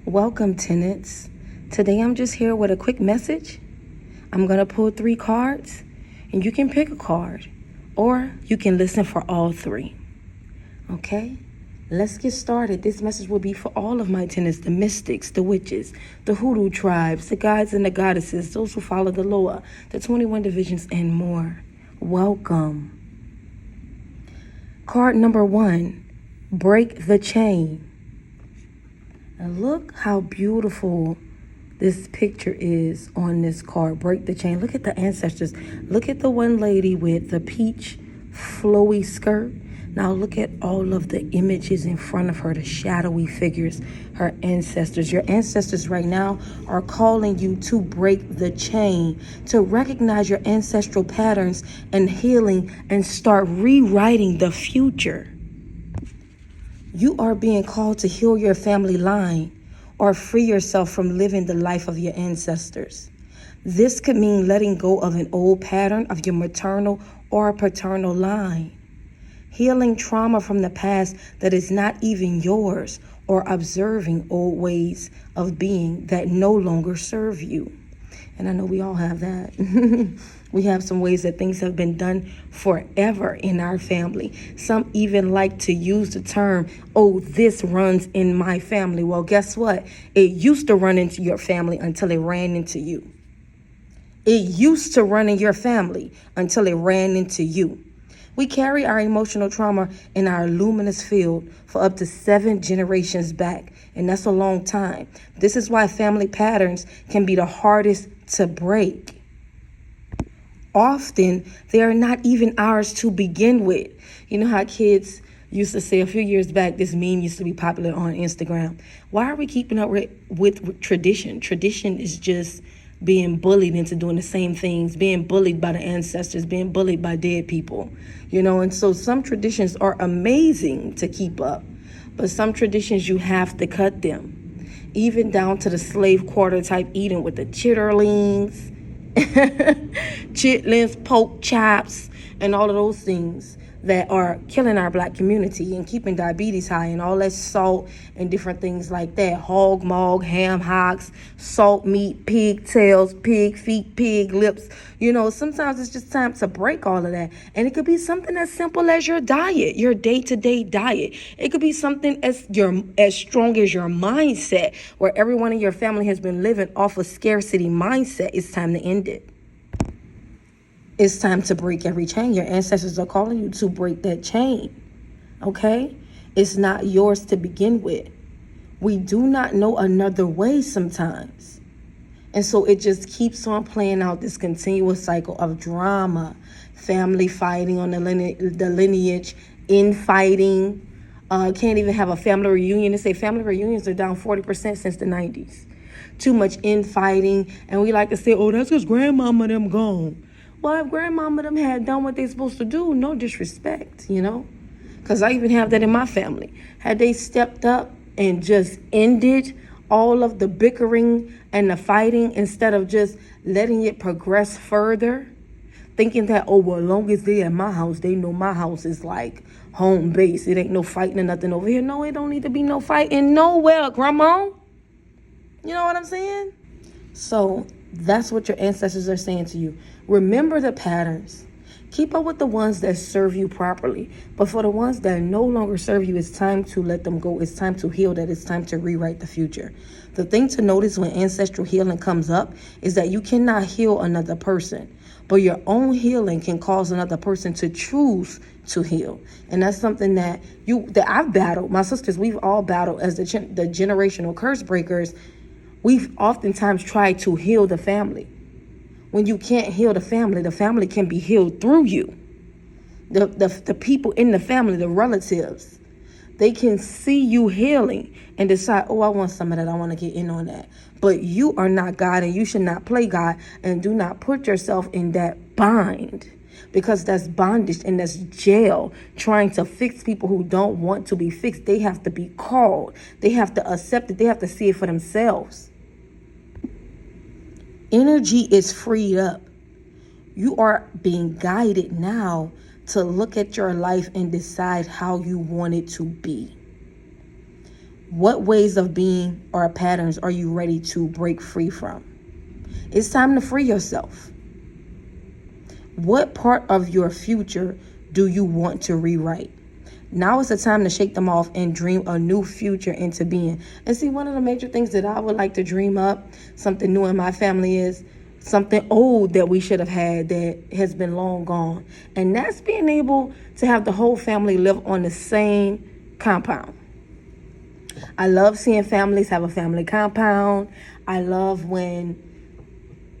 Welcome, tenants. Today I'm just here with a quick message. I'm going to pull 3 cards, and you can pick a card, or you can listen for all 3. Okay? Let's get started. This message will be for all of my tenants, the mystics, the witches, the hoodoo tribes, the gods and the goddesses, those who follow the Loa, the 21 divisions, and more. Welcome. Card number 1, break the chain. And look how beautiful this picture is on this card. Break the chain. Look at the ancestors. Look at the one lady with the peach flowy skirt. Now look at all of the images in front of her, the shadowy figures, her ancestors. Your ancestors right now are calling you to break the chain, to recognize your ancestral patterns and healing and start rewriting the future. You are being called to heal your family line or free yourself from living the life of your ancestors. This could mean letting go of an old pattern of your maternal or paternal line, healing trauma from the past that is not even yours, or observing old ways of being that no longer serve you. And I know we all have that. We have some ways that things have been done forever in our family. Some even like to use the term, oh, this runs in my family. Well, guess what? It used to run into your family until it ran into you. It used to run in your family until it ran into you. We carry our emotional trauma in our luminous field for up to 7 generations back, and that's a long time. This is why family patterns can be the hardest to break. Often, they are not even ours to begin with. You know how kids used to say a few years back, this meme used to be popular on Instagram. Why are we keeping up with tradition? Tradition is just being bullied into doing the same things, being bullied by the ancestors, being bullied by dead people, and so some traditions are amazing to keep up, but some traditions you have to cut them, even down to the slave quarter type eating with the chitterlings, chitlins, pork chops, and all of those things that are killing our Black community and keeping diabetes high, and all that salt and different things like that. Hog mog, ham hocks, salt meat, pig tails, pig feet, pig lips. Sometimes it's just time to break all of that. And it could be something as simple as your diet, your day-to-day diet. It could be something as strong as your mindset, where everyone in your family has been living off a scarcity mindset. It's time to end it. It's time to break every chain. Your ancestors are calling you to break that chain, okay? It's not yours to begin with. We do not know another way sometimes. And so it just keeps on playing out this continuous cycle of drama, family fighting on the lineage, infighting. Can't even have a family reunion. They say family reunions are down 40% since the 90s. Too much infighting. And we like to say, oh, that's because grandmama them gone. Well, if grandmama them had done what they supposed to do, no disrespect, because I even have that in my family. Had they stepped up and just ended all of the bickering and the fighting instead of just letting it progress further, thinking that, oh, well, as long as they at my house, they know my house is like home base. It ain't no fighting or nothing over here. No, it don't need to be no fighting nowhere, grandma. You know what I'm saying? So that's what your ancestors are saying to you. Remember the patterns. Keep up with the ones that serve you properly. But for the ones that no longer serve you, it's time to let them go. It's time to heal that. It's time to rewrite the future. The thing to notice when ancestral healing comes up is that you cannot heal another person, but your own healing can cause another person to choose to heal. And that's something that I've battled. My sisters, we've all battled as the generational curse breakers. We've oftentimes tried to heal the family. When you can't heal the family can be healed through you. The people in the family, the relatives, they can see you healing and decide, oh, I want some of that. I want to get in on that. But you are not God, and you should not play God, and do not put yourself in that bind, because that's bondage and that's jail, trying to fix people who don't want to be fixed. They have to be called. They have to accept it. They have to see it for themselves. Energy is freed up. You are being guided now to look at your life and decide how you want it to be. What ways of being or patterns are you ready to break free from? It's time to free yourself. What part of your future do you want to rewrite? Now is the time to shake them off and dream a new future into being. And see, one of the major things that I would like to dream up, something new in my family, is something old that we should have had that has been long gone. And that's being able to have the whole family live on the same compound. I love seeing families have a family compound. I love when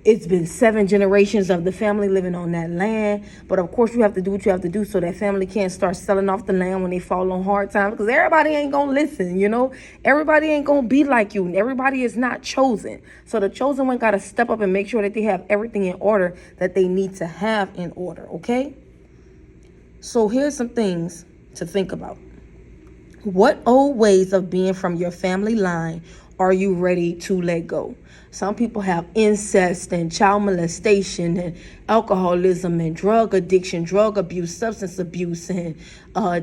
it's been 7 generations of the family living on that land. But of course, you have to do what you have to do so that family can't start selling off the land when they fall on hard times. Because everybody ain't going to listen, you know. Everybody ain't going to be like you. Everybody is not chosen. So the chosen one got to step up and make sure that they have everything in order that they need to have in order, okay? So here's some things to think about. What old ways of being from your family line are you ready to let go? Some people have incest and child molestation and alcoholism and drug addiction, drug abuse, substance abuse, and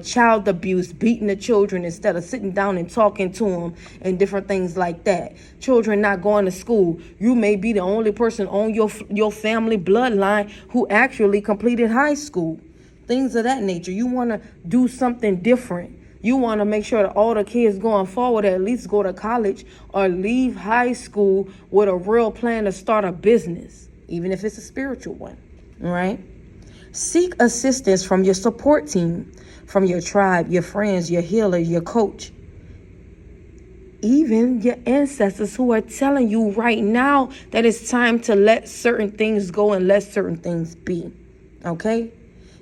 child abuse, beating the children instead of sitting down and talking to them and different things like that. Children not going to school. You may be the only person on your family bloodline who actually completed high school. Things of that nature. You want to do something different. You want to make sure that all the kids going forward at least go to college or leave high school with a real plan to start a business, even if it's a spiritual one, all right? Seek assistance from your support team, from your tribe, your friends, your healer, your coach, even your ancestors who are telling you right now that it's time to let certain things go and let certain things be, okay?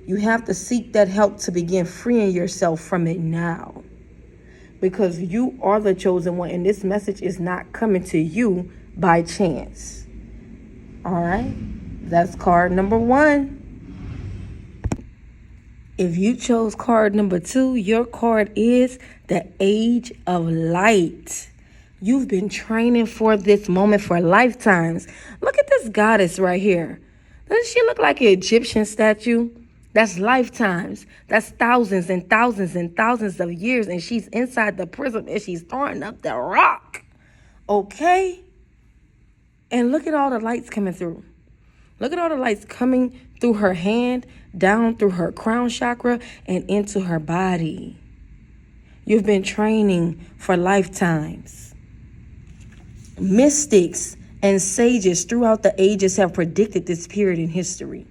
You have to seek that help to begin freeing yourself from it now. Because you are the chosen one, and this message is not coming to you by chance. All right? That's card number 1. If you chose card number 2, your card is the Age of Light. You've been training for this moment for lifetimes. Look at this goddess right here. Doesn't she look like an Egyptian statue? That's lifetimes. That's thousands and thousands and thousands of years. And she's inside the prism and she's throwing up the rock. Okay? And look at all the lights coming through. Look at all the lights coming through her hand, down through her crown chakra, and into her body. You've been training for lifetimes. Mystics and sages throughout the ages have predicted this period in history.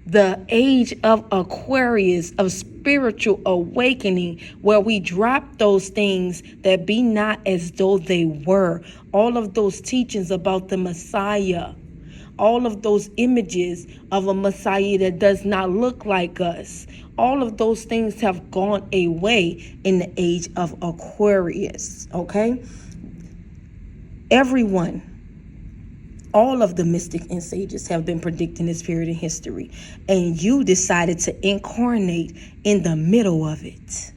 The age of Aquarius, of spiritual awakening, where we drop those things that be not as though they were. All of those teachings about the Messiah. All of those images of a Messiah that does not look like us. All of those things have gone away in the age of Aquarius, okay? Everyone, all of the mystics and sages have been predicting this period in history. And you decided to incarnate in the middle of it.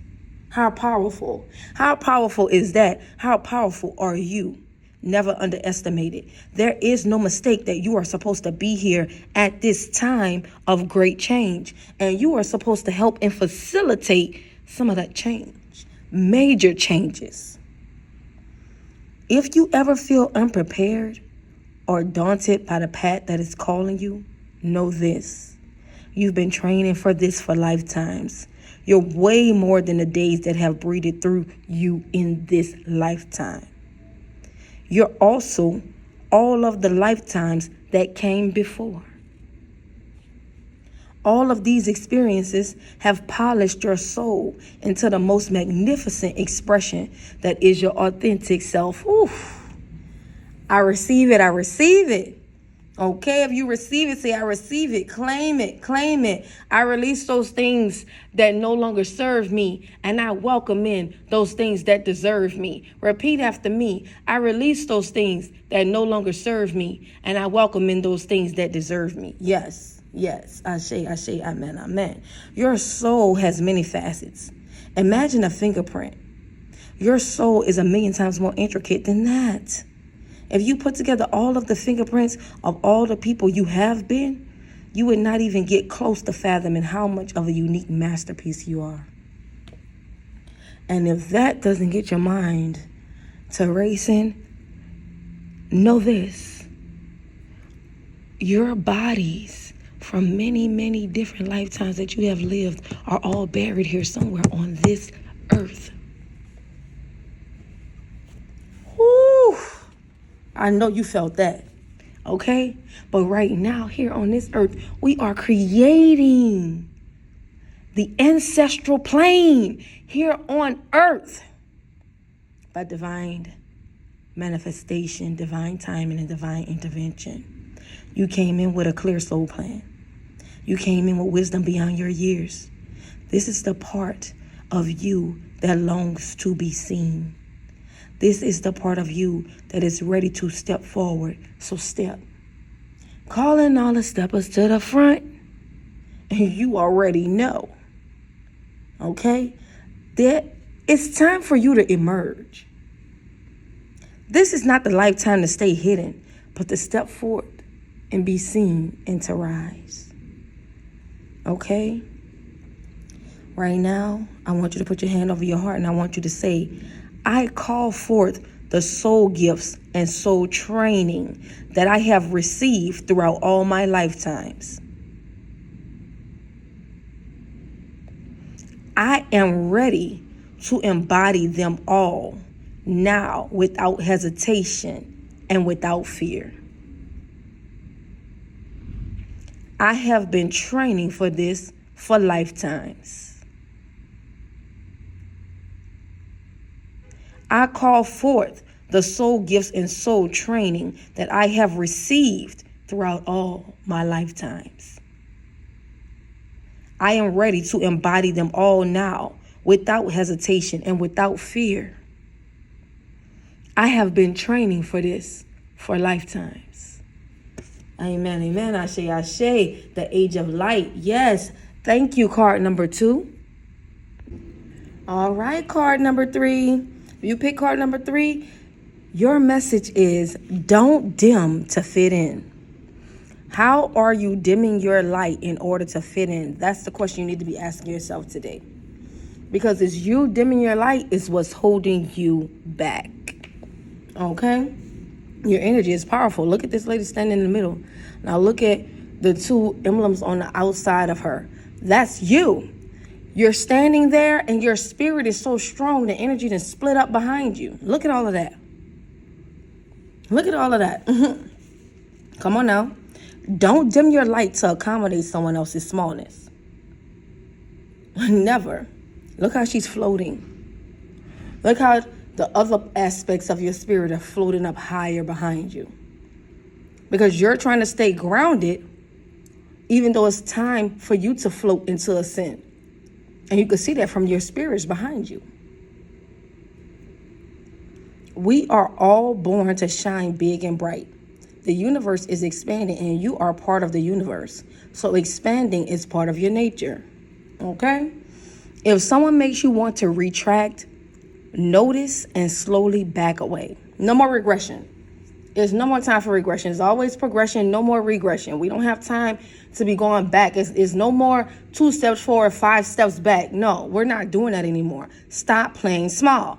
How powerful. How powerful is that? How powerful are you? Never underestimate it. There is no mistake that you are supposed to be here at this time of great change. And you are supposed to help and facilitate some of that change. Major changes. If you ever feel unprepared or daunted by the path that is calling you, know this. You've been training for this for lifetimes. You're way more than the days that have breathed through you in this lifetime. You're also all of the lifetimes that came before. All of these experiences have polished your soul into the most magnificent expression that is your authentic self. Oof. I receive it. I receive it. Okay, if you receive it, say, I receive it. Claim it. Claim it. I release those things that no longer serve me, and I welcome in those things that deserve me. Repeat after me. I release those things that no longer serve me, and I welcome in those things that deserve me. Yes, yes. Ashe, amen, amen. Your soul has many facets. Imagine a fingerprint. Your soul is 1,000,000 times more intricate than that. If you put together all of the fingerprints of all the people you have been, you would not even get close to fathoming how much of a unique masterpiece you are. And if that doesn't get your mind to racing, know this. Your bodies from many, many different lifetimes that you have lived are all buried here somewhere on this earth. Whew. I know you felt that, okay? But right now, here on this earth, we are creating the ancestral plane here on earth by divine manifestation, divine timing, and divine intervention. You came in with a clear soul plan. You came in with wisdom beyond your years. This is the part of you that longs to be seen. This is the part of you that is ready to step forward. So step. Calling all the steppers to the front. And you already know. Okay? That it's time for you to emerge. This is not the lifetime to stay hidden, but to step forward and be seen and to rise. Okay? Right now, I want you to put your hand over your heart and I want you to say, I call forth the soul gifts and soul training that I have received throughout all my lifetimes. I am ready to embody them all now without hesitation and without fear. I have been training for this for lifetimes. I call forth the soul gifts and soul training that I have received throughout all my lifetimes. I am ready to embody them all now without hesitation and without fear. I have been training for this for lifetimes. Amen, amen. Ashe, ashe. The age of light. Yes. Thank you, card number 2. All right, card number 3. You pick card number 3, your message is don't dim to fit in. How are you dimming your light in order to fit in? That's the question you need to be asking yourself today. Because it's you dimming your light is what's holding you back. Okay? Your energy is powerful. Look at this lady standing in the middle. Now look at the 2 emblems on the outside of her. That's you. You're standing there and your spirit is so strong, the energy done split up behind you. Look at all of that. Look at all of that. Come on now. Don't dim your light to accommodate someone else's smallness. Never. Look how she's floating. Look how the other aspects of your spirit are floating up higher behind you. Because you're trying to stay grounded, even though it's time for you to float into ascent. And you can see that from your spirits behind you. We are all born to shine big and bright. The universe is expanding and you are part of the universe. So expanding is part of your nature. Okay? If someone makes you want to retract, notice and slowly back away. No more regression. There's no more time for regression. It's always progression, no more regression. We don't have time to be going back. It's no more 2 steps forward, 5 steps back. No, we're not doing that anymore. Stop playing small.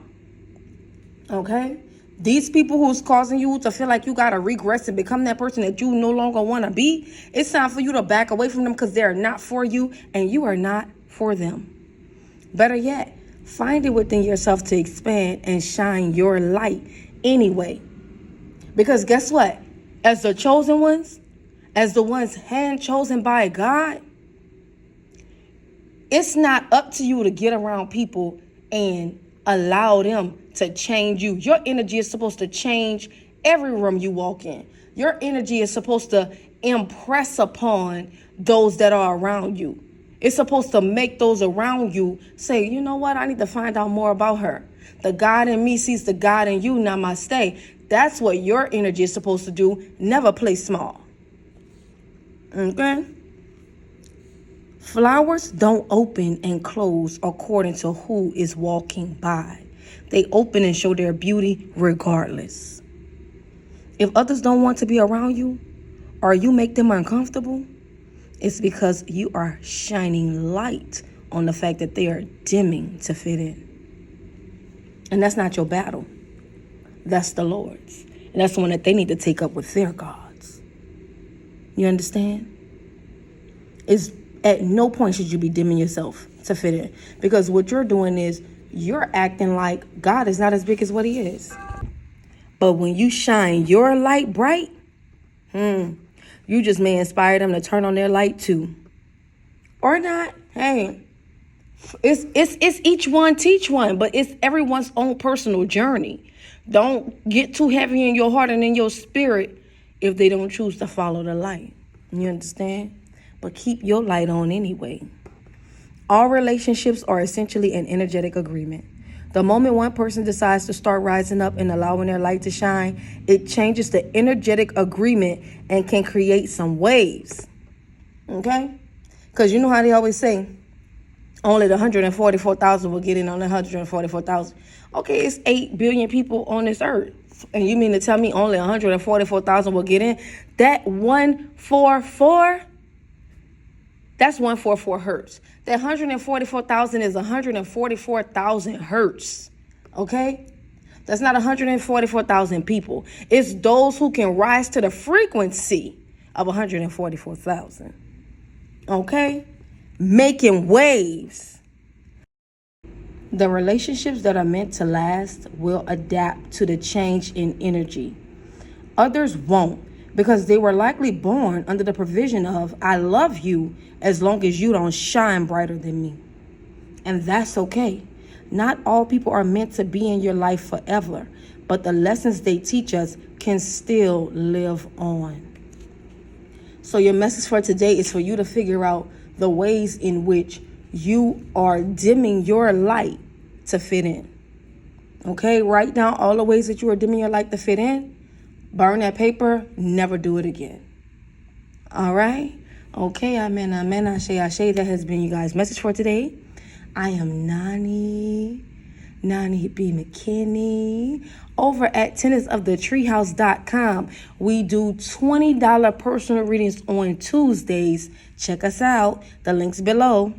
Okay? These people who's causing you to feel like you got to regress and become that person that you no longer want to be, it's time for you to back away from them because they're not for you and you are not for them. Better yet, find it within yourself to expand and shine your light anyway. Because guess what? As the chosen ones, as the ones hand chosen by God, it's not up to you to get around people and allow them to change you. Your energy is supposed to change every room you walk in. Your energy is supposed to impress upon those that are around you. It's supposed to make those around you say, you know what? I need to find out more about her. The God in me sees the God in you. Namaste. That's what your energy is supposed to do. Never play small. Okay? Flowers don't open and close according to who is walking by. They open and show their beauty regardless. If others don't want to be around you or you make them uncomfortable, it's because you are shining light on the fact that they are dimming to fit in. And that's not your battle. That's the Lord's. And that's the one that they need to take up with their gods. You understand? It's at no point should you be dimming yourself to fit in. Because what you're doing is you're acting like God is not as big as what he is. But when you shine your light bright, you just may inspire them to turn on their light too. Or not. Hey, it's each one teach one, but it's everyone's own personal journey. Don't get too heavy in your heart and in your spirit if they don't choose to follow the light. You understand? But keep your light on anyway. All relationships are essentially an energetic agreement. The moment one person decides to start rising up and allowing their light to shine, it changes the energetic agreement and can create some waves. Okay? Because you know how they always say, only the 144,000 will get in on the 144,000. Okay, it's 8 billion people on this earth. And you mean to tell me only 144,000 will get in? That 144, that's 144 hertz. That 144,000 is 144,000 hertz. Okay? That's not 144,000 people. It's those who can rise to the frequency of 144,000. Okay? Making waves. The relationships that are meant to last will adapt to the change in energy. Others won't, because they were likely born under the provision of, I love you as long as you don't shine brighter than me. And that's okay. Not all people are meant to be in your life forever, but the lessons they teach us can still live on. So your message for today is for you to figure out the ways in which you are dimming your light to fit in. Okay, write down all the ways that you are dimming your light to fit in. Burn that paper, never do it again. All right? Okay, amen, ashe, ashe. That has been you guys' message for today. I am Nani B. McKinney. Over at tenantsofthetreehouse.com, we do $20 personal readings on Tuesdays. Check us out. The link's below.